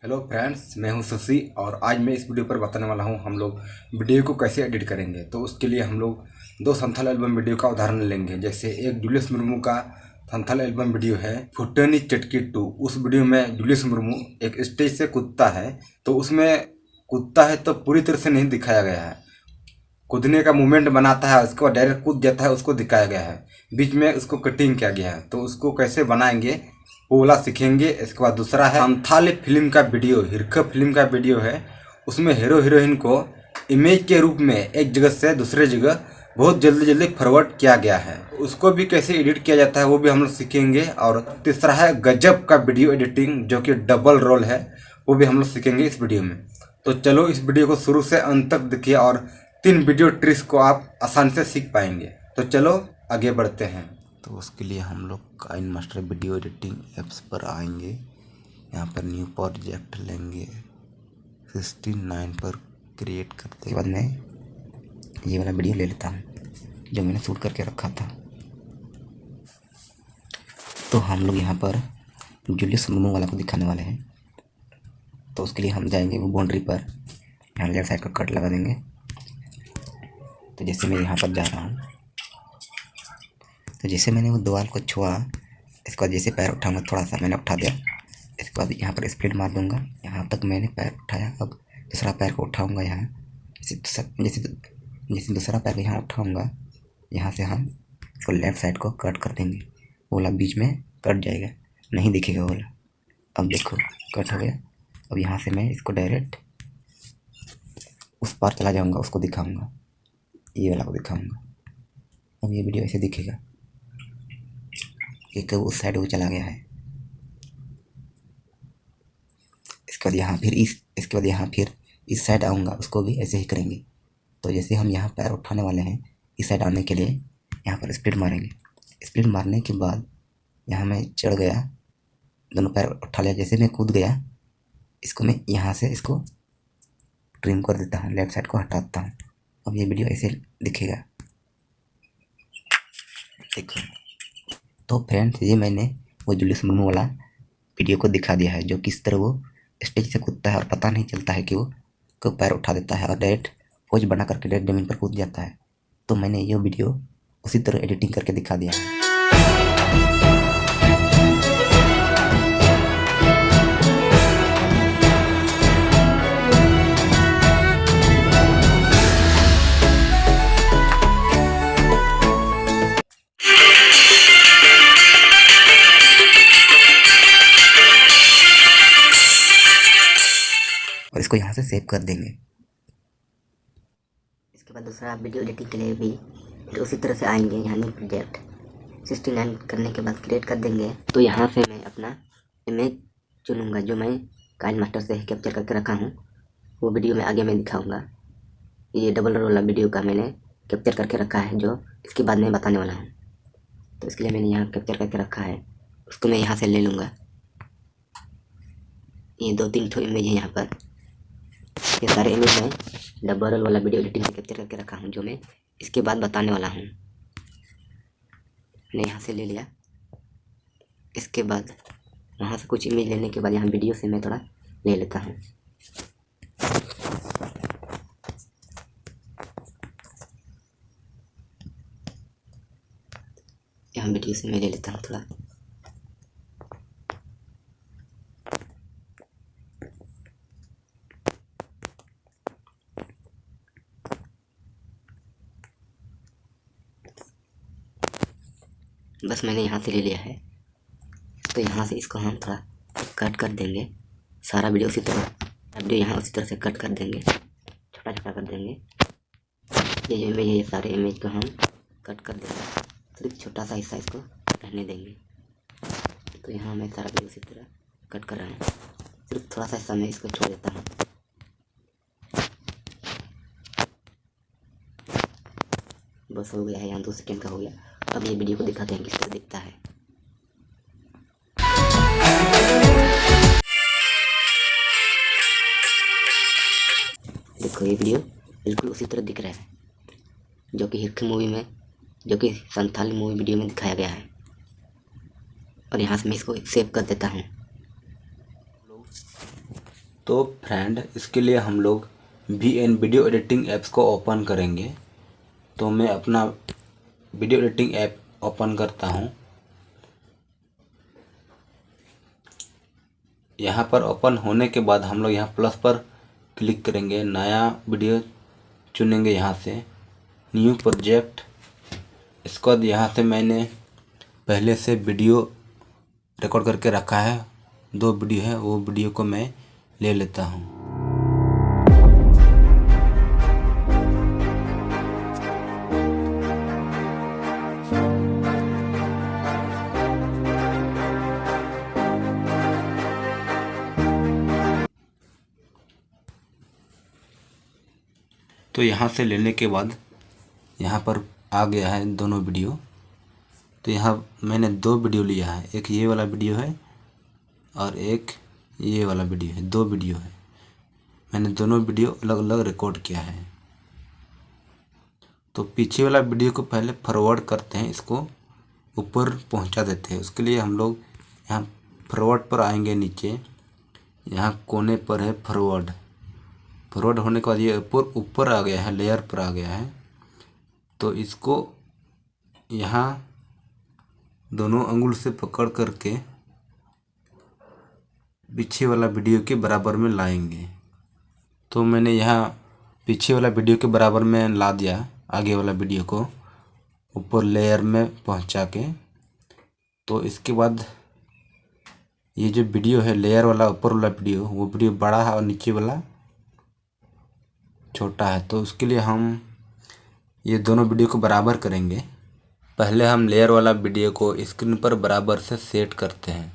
Hello friends, मैं हूं शशि और आज मैं इस वीडियो पर बताने वाला हूं हम लोग वीडियो को कैसे एडिट करेंगे। तो उसके लिए हम लोग दो संथाल एल्बम वीडियो का उदाहरण लेंगे। जैसे एक जूलियस मुर्मू का संथाल एल्बम वीडियो है फुटनी चटकी 2। उस वीडियो में जूलियस मुर्मू एक स्टेज से कूदता है, तो उसमें कूदता है तो पूरी तरह से नहीं दिखाया गया है, कूदने का मूवमेंट बनाता है, उसके बाद डायरेक्ट कूद जाता है, उसको दिखाया गया है। बीच में उसको कटिंग किया गया है। तो उसको कैसे बनाएंगे वो वाला सीखेंगे। इसके बाद दूसरा है संथाली फिल्म का वीडियो, हिरक फिल्म का वीडियो है। उसमें हीरो हीरोइन को इमेज के रूप में एक जगह से दूसरे जगह बहुत जल्दी जल्दी फॉरवर्ड किया गया है। उसको भी कैसे एडिट किया जाता है वो भी हम लोग सीखेंगे। और तीसरा है गजब का वीडियो एडिटिंग, जो कि डबल रोल है, वो भी हम लोग सीखेंगे इस वीडियो में। तो चलो इस वीडियो को शुरू से अंत तक देखिए और 3 वीडियो ट्रिक्स को आप आसानी से सीख पाएंगे। तो चलो आगे बढ़ते हैं। तो उसके लिए हम लोग काइनमास्टर वीडियो एडिटिंग ऐप्स पर आएंगे। यहाँ पर न्यू प्रोजेक्ट लेंगे, 69 पर क्रिएट करते के बाद मैं ये वाला वीडियो ले लेता हूँ जो मैंने शूट करके रखा था। तो हम लोग यहाँ पर जूलियस मुर्मू वाला को दिखाने वाले हैं। तो उसके लिए हम जाएंगे वो बाउंड्री पर, यहाँ लेफ्ट साइड का कट लगा देंगे। तो जैसे मैं यहाँ पर जा रहा हूँ, तो जैसे मैंने वो दीवार को छुआ, इसके बाद जैसे पैर उठाऊंगा, थोड़ा सा मैंने उठा दिया, इसके बाद यहाँ पर स्प्लिट मार दूंगा। यहाँ तक मैंने पैर उठाया, अब दूसरा पैर को उठाऊंगा यहाँ, जैसे दूसरा पैर को यहाँ उठाऊंगा, यहाँ से हम इसको लेफ़्ट साइड को कट कर देंगे। ओला बीच में कट जाएगा, नहीं दिखेगा ओला। अब देखो कट हो गया। अब यहाँ से मैं इसको डायरेक्ट उस पार चला जाऊँगा, उसको दिखाऊँगा, ये वाला को दिखाऊँगा। अब ये वीडियो ऐसे दिखेगा कि कब उस साइड वो चला गया है। इसके बाद यहाँ फिर इस साइड आऊँगा, उसको भी ऐसे ही करेंगे। तो जैसे हम यहाँ पैर उठाने वाले हैं, इस साइड आने के लिए यहाँ पर स्प्लिट मारेंगे। स्प्लिट मारने के बाद यहाँ मैं चढ़ गया, दोनों पैर उठा लिया, जैसे मैं कूद गया, इसको मैं यहाँ से इसको ट्रिम कर देता हूँ, लेफ्ट साइड को हटाता हूँ। अब ये वीडियो ऐसे दिखेगा, देखो। तो फ्रेंड्स, ये मैंने वो जूलियस मुर्मू वाला वीडियो को दिखा दिया है, जो किस तरह वो स्टेज से कूदता है और पता नहीं चलता है कि वो कब पैर उठा देता है और डायरेक्ट पोज बना करके डायरेक्ट जमीन पर कूद जाता है। तो मैंने ये वीडियो उसी तरह एडिटिंग करके दिखा दिया है। और इसको यहाँ से सेव कर देंगे। इसके बाद दूसरा वीडियो एडिटिंग के लिए भी फिर उसी तरह से आएंगे। यहाँ न्यू प्रोजेक्ट 69 करने के बाद क्रिएट कर देंगे। तो यहाँ से मैं अपना इमेज चुनूँगा जो मैं काइनमास्टर से ही कैप्चर करके रखा हूँ। वो वीडियो में आगे मैं दिखाऊँगा। ये डबल रोल वाला वीडियो का मैंने कैप्चर करके रखा है, जो इसके बाद मैं बताने वाला हूँ। तो इसके लिए मैंने यहाँ कैप्चर करके रखा है, उसको मैं यहाँ से ले लूँगा। ये 2-3 ठो इमेज है यहाँ पर। ये सारे इमेज में डबल रोल वाला वीडियो एडिटिंग में कैप्चर करके रखा हूँ, जो मैं इसके बाद बताने वाला हूँ। मैंने यहाँ से ले लिया। इसके बाद वहाँ से कुछ इमेज लेने के बाद यहाँ वीडियो से मैं थोड़ा ले लेता हूँ। यहाँ वीडियो से मैं ले लेता हूँ थोड़ा। बस मैंने यहाँ से ले लिया है। तो यहाँ से इसको हम थोड़ा कट कर देंगे। सारा वीडियो उसी तरह से कट कर देंगे, छोटा छोटा कर देंगे। ये जो इमेज है, ये सारे इमेज को हम कट कर देंगे, सिर्फ छोटा सा हिस्सा इसको रहने देंगे। तो यहाँ मैं सारा वीडियो उसी तरह कट कर रहा हूँ, सिर्फ थोड़ा सा हिस्सा मैं इसको छोड़ देता हूँ। बस हो गया है, यहाँ 2 सेकेंड का हो गया। अब ये वीडियो को दिखाते हैं किस तरह दिखता है। देखो ये वीडियो बिल्कुल उसी तरह दिख रहा है जो कि हिरक मूवी में, जो कि संथाली मूवी वीडियो में दिखाया गया है। और यहाँ से मैं इसको सेव कर देता हूँ। तो फ्रेंड, इसके लिए हम लोग VN वीडियो एडिटिंग ऐप्स को ओपन करेंगे। तो मैं अपना वीडियो एडिटिंग ऐप ओपन करता हूँ। यहाँ पर ओपन होने के बाद हम लोग यहाँ प्लस पर क्लिक करेंगे, नया वीडियो चुनेंगे, यहाँ से न्यू प्रोजेक्ट। इसके बाद यहाँ से मैंने पहले से वीडियो रिकॉर्ड करके रखा है, 2 वीडियो है, वो वीडियो को मैं ले लेता हूँ। तो यहाँ से लेने के बाद यहाँ पर आ गया है दोनों वीडियो। तो यहाँ मैंने 2 वीडियो लिया है, एक ये वाला वीडियो है और एक ये वाला वीडियो है, 2 वीडियो है। मैंने दोनों वीडियो अलग अलग रिकॉर्ड किया है। तो पीछे वाला वीडियो को पहले फॉरवर्ड करते हैं, इसको ऊपर पहुंचा देते हैं। उसके लिए हम लोग यहाँ फॉरवर्ड पर आएंगे, नीचे यहाँ कोने पर है फॉरवर्ड। फॉरवर्ड होने के बाद ये ऊपर आ गया है, लेयर पर आ गया है। तो इसको यहाँ दोनों अंगुल से पकड़ करके पीछे वाला वीडियो के बराबर में लाएंगे। तो मैंने यहाँ पीछे वाला वीडियो के बराबर में ला दिया, आगे वाला वीडियो को ऊपर लेयर में पहुँचा के। तो इसके बाद ये जो वीडियो है लेयर वाला, ऊपर वाला वीडियो, वो वीडियो बड़ा है और नीचे वाला छोटा है। तो उसके लिए हम ये दोनों वीडियो को बराबर करेंगे। पहले हम लेयर वाला वीडियो को स्क्रीन पर बराबर से सेट करते हैं।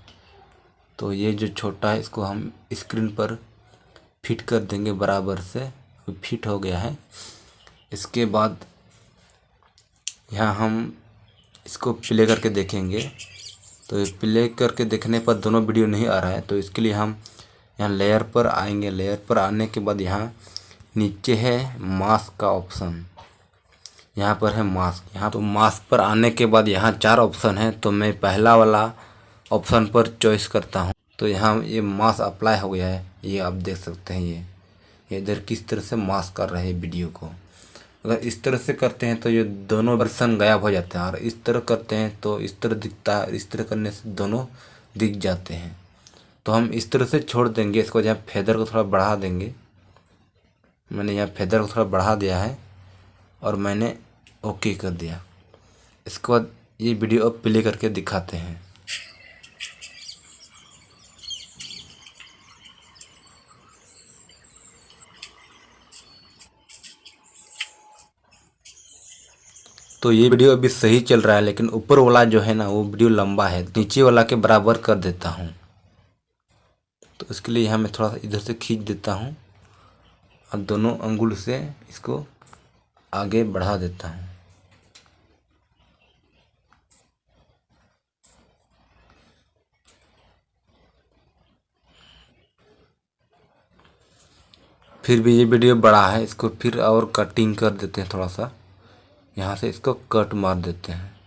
तो ये जो छोटा है इसको हम स्क्रीन पर फिट कर देंगे बराबर से, फिट हो गया है। इसके बाद यहाँ हम इसको प्ले करके देखेंगे। तो ये प्ले करके देखने पर दोनों वीडियो नहीं आ रहा है। तो इसके लिए हम यहाँ लेयर पर आएंगे। लेयर पर आने के बाद यहाँ नीचे है मास्क का ऑप्शन, यहाँ पर है मास्क। यहाँ तो मास्क पर आने के बाद यहाँ 4 ऑप्शन है। तो मैं पहला वाला ऑप्शन पर चॉइस करता हूँ। तो यहाँ ये मास्क अप्लाई हो गया है, ये आप देख सकते हैं। ये इधर किस तरह से मास्क कर रहे हैं वीडियो को। अगर इस तरह से करते हैं तो ये दोनों वर्सन गायब हो जाते हैं, और इस तरह करते हैं तो इस तरह दिखता है। इस तरह करने से दोनों दिख जाते हैं। तो हम इस तरह से छोड़ देंगे। इसको यहाँ फेदर को थोड़ा बढ़ा देंगे। मैंने यहाँ फेदर को थोड़ा बढ़ा दिया है और मैंने ओके कर दिया। इसके बाद ये वीडियो अब प्ले करके दिखाते हैं। तो ये वीडियो अभी सही चल रहा है, लेकिन ऊपर वाला जो है ना वो वीडियो लंबा है, नीचे वाला के बराबर कर देता हूँ। तो इसके लिए यहाँ मैं थोड़ा सा इधर से खींच देता हूँ और दोनों अंगुल से इसको आगे बढ़ा देता हूँ। फिर भी ये वीडियो बड़ा है, इसको फिर और कटिंग कर देते हैं थोड़ा सा। यहाँ से इसको कट मार देते हैं।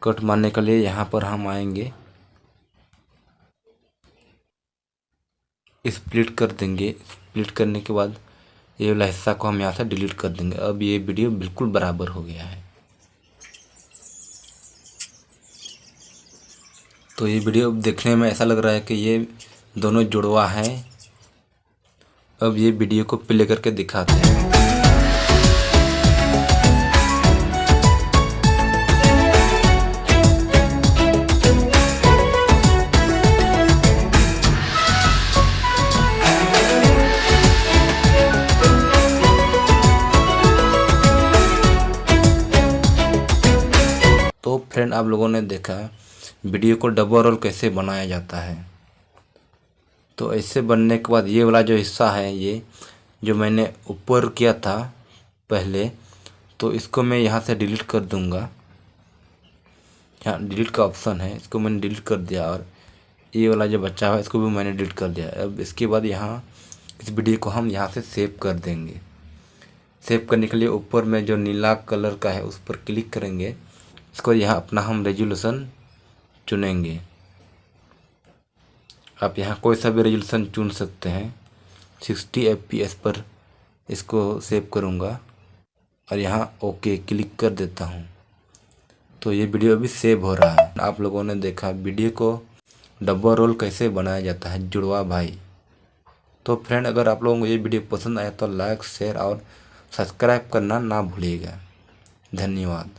कट मारने के लिए यहाँ पर हम आएंगे, स्प्लिट कर देंगे। स्प्लिट करने के बाद ये वाला हिस्सा को हम यहाँ से डिलीट कर देंगे। अब ये वीडियो बिल्कुल बराबर हो गया है। तो ये वीडियो देखने में ऐसा लग रहा है कि ये दोनों जुड़वा हैं। अब ये वीडियो को प्ले करके दिखाते हैं। तो फ्रेंड, आप लोगों ने देखा वीडियो को डबल रोल कैसे बनाया जाता है। तो ऐसे बनने के बाद ये वाला जो हिस्सा है, ये जो मैंने ऊपर किया था पहले, तो इसको मैं यहाँ से डिलीट कर दूँगा। यहाँ डिलीट का ऑप्शन है, इसको मैंने डिलीट कर दिया। और ये वाला जो बचा हुआ है इसको भी मैंने डिलीट कर दिया। अब इसके बाद यहाँ इस वीडियो को हम यहाँ से सेव कर देंगे। सेव करने के लिए ऊपर में जो नीला कलर का है उस पर क्लिक करेंगे। इसको यहाँ अपना हम रेजोल्यूशन चुनेंगे आप यहाँ कोई सा भी रेजोल्यूशन चुन सकते हैं। 60 FPS पर इसको सेव करूँगा और यहाँ ओके क्लिक कर देता हूँ। तो ये वीडियो अभी सेव हो रहा है। आप लोगों ने देखा वीडियो को डबल रोल कैसे बनाया जाता है, जुड़वा भाई। तो फ्रेंड, अगर आप लोगों को ये वीडियो पसंद आया तो लाइक, शेयर और सब्सक्राइब करना ना भूलिएगा। धन्यवाद।